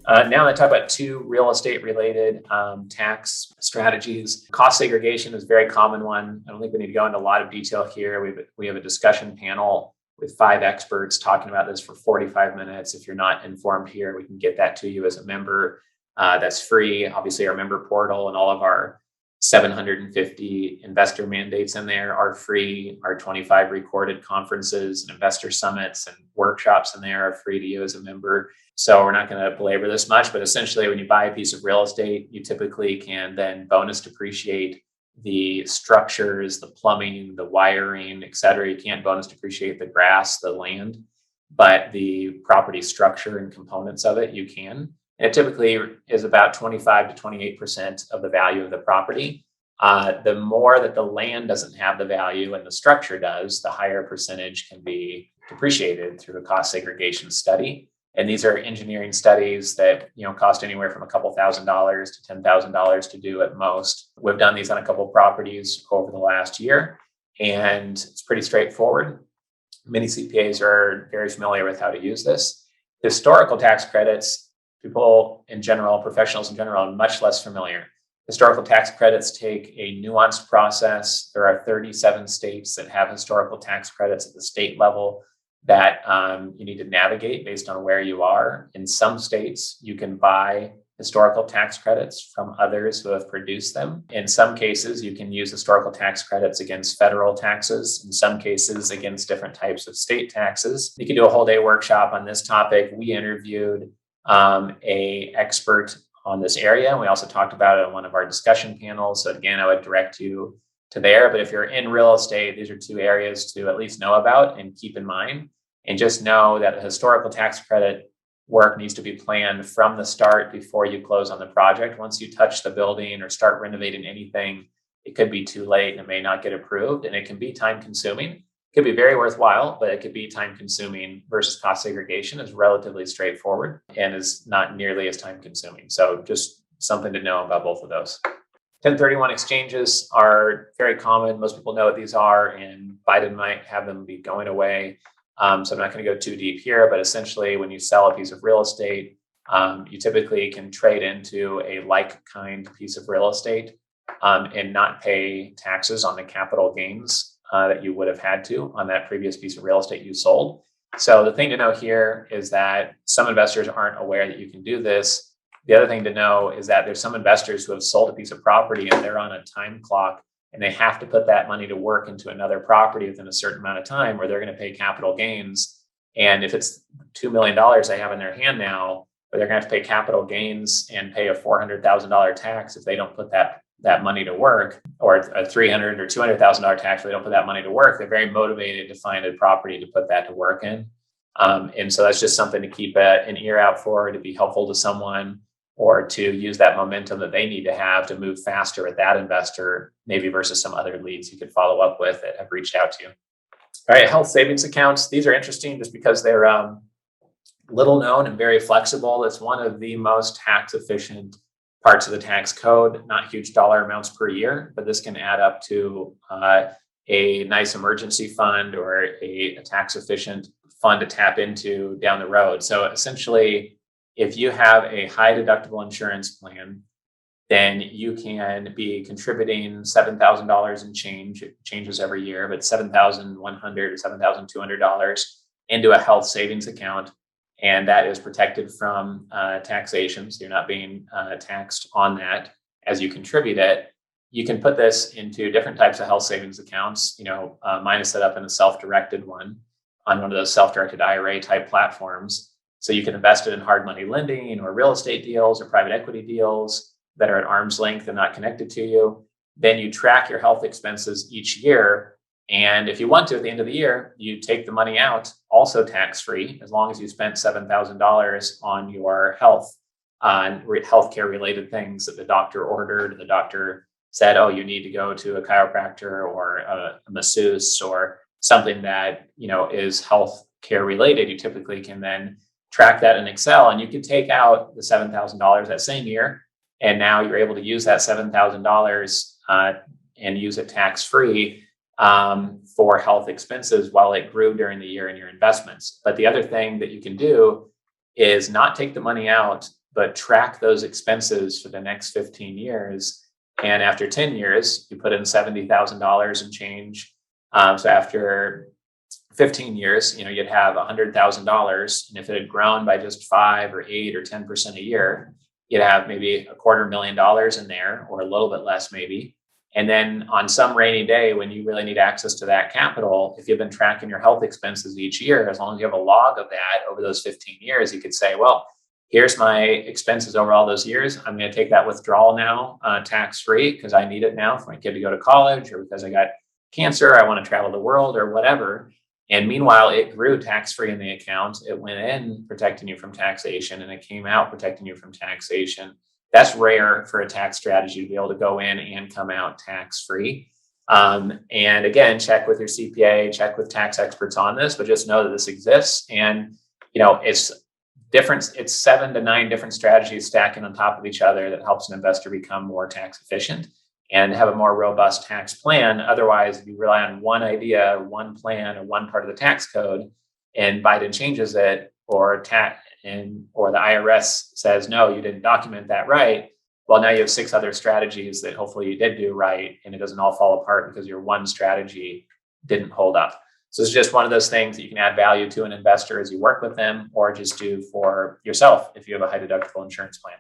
Now I'm going to talk about two real estate related tax strategies. Cost segregation is a very common one. I don't think we need to go into a lot of detail here. We have a discussion panel with 5 experts talking about this for 45 minutes. If you're not informed here, we can get that to you as a member. That's free. Obviously, our member portal and all of our 750 investor mandates in there are free. Our 25 recorded conferences and investor summits and workshops in there are free to you as a member. So we're not going to belabor this much, but essentially when you buy a piece of real estate, you typically can then bonus depreciate the structures, the plumbing, the wiring, et cetera. You can't bonus depreciate the grass, the land, but the property structure and components of it, you can. And it typically is about 25 to 28% of the value of the property. The more that the land doesn't have the value and the structure does, the higher percentage can be depreciated through a cost segregation study. And these are engineering studies that cost anywhere from a couple $1,000s to $10,000 to do at most. We've done these on a couple properties over the last year, and it's pretty straightforward. Many CPAs are very familiar with how to use this. Historical tax credits, people in general, professionals in general, are much less familiar. Historical tax credits take a nuanced process. There are 37 states that have historical tax credits at the state level that you need to navigate based on where you are. In some states, you can buy historical tax credits from others who have produced them. In some cases, you can use historical tax credits against federal taxes. In some cases, against different types of state taxes. You can do a whole day workshop on this topic. We interviewed a expert on this area. And we also talked about it on one of our discussion panels. So again, I would direct you to there. But if you're in real estate, these are two areas to at least know about and keep in mind. And just know that the historical tax credit work needs to be planned from the start before you close on the project. Once you touch the building or start renovating anything, it could be too late and it may not get approved. And it can be time consuming. It could be very worthwhile, but it could be time consuming versus cost segregation is relatively straightforward and is not nearly as time consuming. So just something to know about both of those. 1031 exchanges are very common. Most people know what these are, and Biden might have them be going away. So I'm not going to go too deep here, but essentially when you sell a piece of real estate, you typically can trade into a like kind piece of real estate and not pay taxes on the capital gains that you would have had to on that previous piece of real estate you sold. So the thing to know here is that some investors aren't aware that you can do this. The other thing to know is that there's some investors who have sold a piece of property and they're on a time clock, and they have to put that money to work into another property within a certain amount of time where they're going to pay capital gains. And if it's $2 million they have in their hand now, but they're going to have to pay capital gains and pay a $400,000 tax if they don't put that money to work, or a $300,000 or $200,000 tax if they don't put that money to work, they're very motivated to find a property to put that to work in. And so that's just something to keep an ear out for, to be helpful to someone, or to use that momentum that they need to have to move faster with that investor, maybe versus some other leads you could follow up with that have reached out to you. All right, health savings accounts. These are interesting just because they're little known and very flexible. It's one of the most tax efficient parts of the tax code, not huge dollar amounts per year, but this can add up to a nice emergency fund or a tax efficient fund to tap into down the road. So essentially, if you have a high deductible insurance plan, then you can be contributing $7,000 in change. It changes every year, but $7,100 or $7,200 into a health savings account. And that is protected from taxation. So you're not being taxed on that as you contribute it. You can put this into different types of health savings accounts. Mine is set up in a self-directed one on one of those self-directed IRA type platforms. So you can invest it in hard money lending or real estate deals or private equity deals that are at arm's length and not connected to you. Then you track your health expenses each year. And if you want to, at the end of the year, you take the money out, also tax-free, as long as you spent $7,000 on your health, on healthcare related things that the doctor ordered. The doctor said, oh, you need to go to a chiropractor or a masseuse or something that is healthcare related. You typically can then track that in Excel, and you can take out the $7,000 that same year. And now you're able to use that $7,000 and use it tax-free for health expenses while it grew during the year in your investments. But the other thing that you can do is not take the money out but track those expenses for the next 15 years. And after 10 years, you put in $70,000 and change. So after 15 years, you'd have $100,000. And if it had grown by just 5 or 8 or 10% a year, you'd have maybe $250,000 in there, or a little bit less maybe. And then on some rainy day, when you really need access to that capital, if you've been tracking your health expenses each year, as long as you have a log of that over those 15 years, you could say, well, here's my expenses over all those years. I'm going to take that withdrawal now, tax-free, because I need it now for my kid to go to college, or because I got cancer, I want to travel the world, or whatever. And meanwhile, it grew tax-free in the account. It went in protecting you from taxation, and it came out protecting you from taxation. That's rare for a tax strategy to be able to go in and come out tax-free. And again, check with your CPA, check with tax experts on this, but just know that this exists. And, it's different. It's 7 to 9 different strategies stacking on top of each other that helps an investor become more tax efficient and have a more robust tax plan. Otherwise, if you rely on one idea, one plan, or one part of the tax code, and Biden changes it, or the IRS says, no, you didn't document that right. Well, now you have 6 other strategies that hopefully you did do right, and it doesn't all fall apart because your one strategy didn't hold up. So it's just one of those things that you can add value to an investor as you work with them, or just do for yourself if you have a high deductible insurance plan.